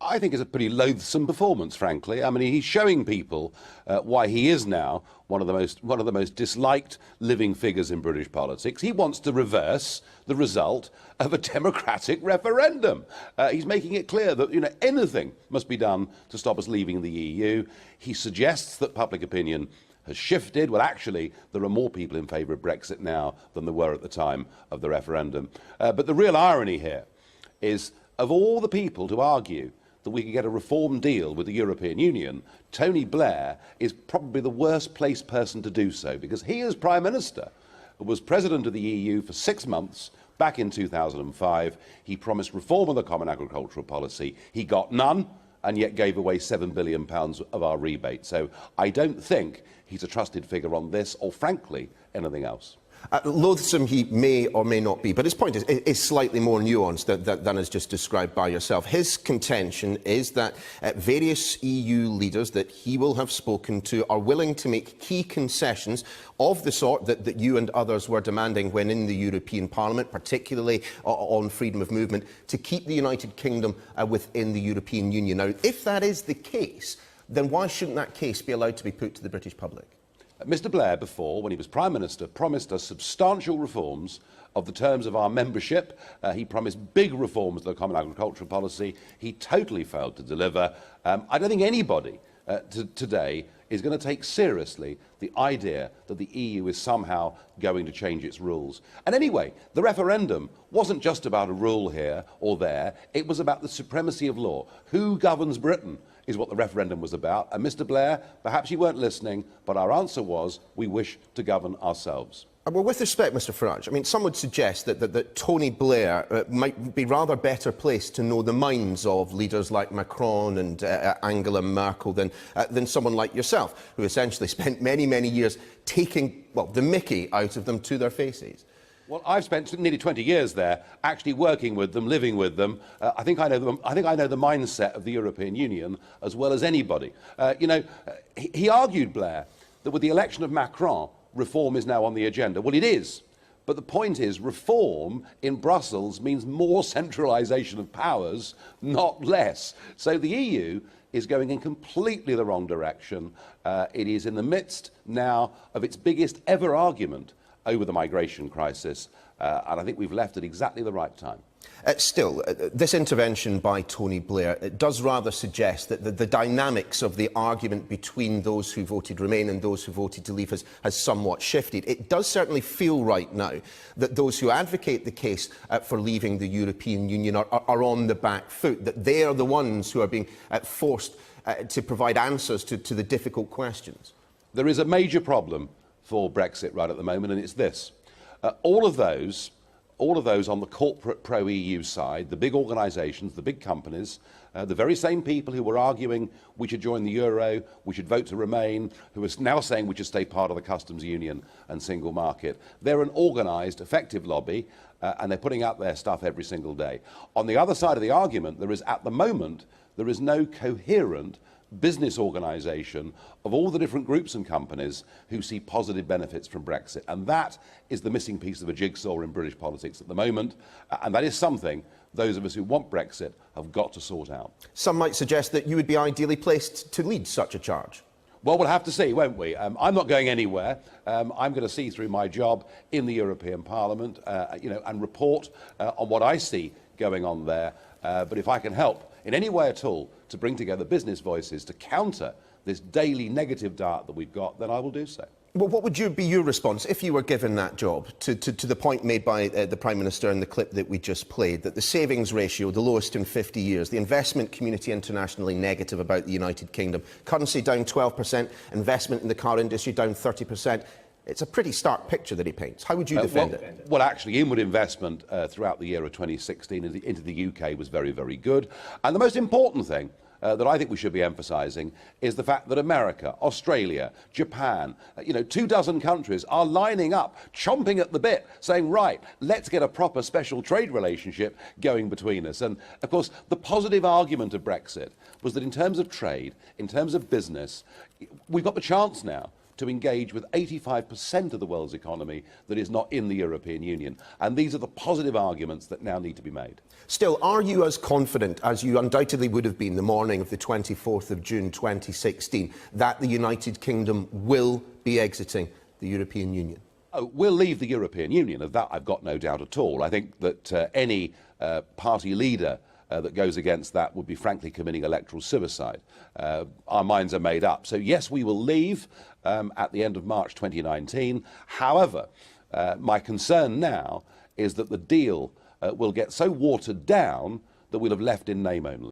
I think it's a pretty loathsome performance, frankly. I mean, he's showing people why he is now one of the most disliked living figures in British politics. He wants to reverse the result of a democratic referendum. He's making it clear that anything must be done to stop us leaving the EU. He suggests that public opinion has shifted. Well, actually, there are more people in favour of Brexit now than there were at the time of the referendum. But the real irony here is, of all the people to argue that we could get a reform deal with the European Union, Tony Blair is probably the worst placed person to do so, because he, as Prime Minister, was President of the EU for 6 months back in 2005. He promised reform of the Common Agricultural Policy. He got none, and yet gave away £7 billion of our rebate. So I don't think he's a trusted figure on this, or frankly, anything else. Loathsome he may or may not be, but his point is slightly more nuanced than is just described by yourself. His contention is that various EU leaders that he will have spoken to are willing to make key concessions of the sort that you and others were demanding when in the European Parliament, particularly on freedom of movement, to keep the United Kingdom within the European Union. Now, if that is the case, then why shouldn't that case be allowed to be put to the British public? Mr Blair, before, when he was Prime Minister, promised us substantial reforms of the terms of our membership. He promised big reforms of the Common Agricultural Policy. He totally failed to deliver. I don't think anybody today is going to take seriously the idea that the EU is somehow going to change its rules. And anyway, the referendum wasn't just about a rule here or there. It was about the supremacy of law. Who governs Britain is what the referendum was about. And Mr Blair, perhaps you weren't listening, but our answer was, we wish to govern ourselves. Well, with respect, Mr Farage, I mean, some would suggest that Tony Blair might be rather better placed to know the minds of leaders like Macron and Angela Merkel than someone like yourself, who essentially spent many, many years taking, well, the mickey out of them to their faces. Well, I've spent nearly 20 years there, actually working with them, living with them. I think I know the mindset of the European Union as well as anybody. He argued, Blair, that with the election of Macron, reform is now on the agenda. Well, it is. But the point is, reform in Brussels means more centralisation of powers, not less. So the EU is going in completely the wrong direction. It is in the midst now of its biggest ever argument over the migration crisis, and I think we've left at exactly the right time. Still, this intervention by Tony Blair does rather suggest that the dynamics of the argument between those who voted Remain and those who voted to leave has somewhat shifted. It does certainly feel right now that those who advocate the case for leaving the European Union are on the back foot, that they are the ones who are being forced to provide answers to the difficult questions. There is a major problem for Brexit right at the moment, and it's this. All of those on the corporate pro-EU side, the big organisations, the big companies, the very same people who were arguing we should join the euro, we should vote to remain, who are now saying we should stay part of the customs union and single market. They're an organised, effective lobby, and they're putting out their stuff every single day. On the other side of the argument, at the moment, there is no coherent business organisation of all the different groups and companies who see positive benefits from Brexit. And that is the missing piece of a jigsaw in British politics at the moment. And that is something those of us who want Brexit have got to sort out. Some might suggest that you would be ideally placed to lead such a charge. Well, we'll have to see, won't we? I'm not going anywhere. I'm going to see through my job in the European Parliament, and report on what I see going on there. But if I can help in any way at all to bring together business voices to counter this daily negative dart that we've got, then I will do so. Well, what would be your response if you were given that job to the point made by the Prime Minister in the clip that we just played, that the savings ratio, the lowest in 50 years, the investment community internationally negative about the United Kingdom, currency down 12%, investment in the car industry down 30%. It's a pretty stark picture that he paints. How would you defend it? Well, actually, inward investment throughout the year of 2016 into the UK was very, very good. And the most important thing that I think we should be emphasising is the fact that America, Australia, Japan, 24 countries are lining up, chomping at the bit, saying, right, let's get a proper special trade relationship going between us. And, of course, the positive argument of Brexit was that in terms of trade, in terms of business, we've got the chance now to engage with 85% of the world's economy that is not in the European Union. And these are the positive arguments that now need to be made. Still, are you as confident as you undoubtedly would have been the morning of the 24th of June 2016 that the United Kingdom will be exiting the European Union? Oh, we'll leave the European Union. Of that, I've got no doubt at all. I think that any party leader that goes against that would be frankly committing electoral suicide. Our minds are made up. So yes, we will leave at the end of March 2019. However, my concern now is that the deal will get so watered down that we'll have left in name only.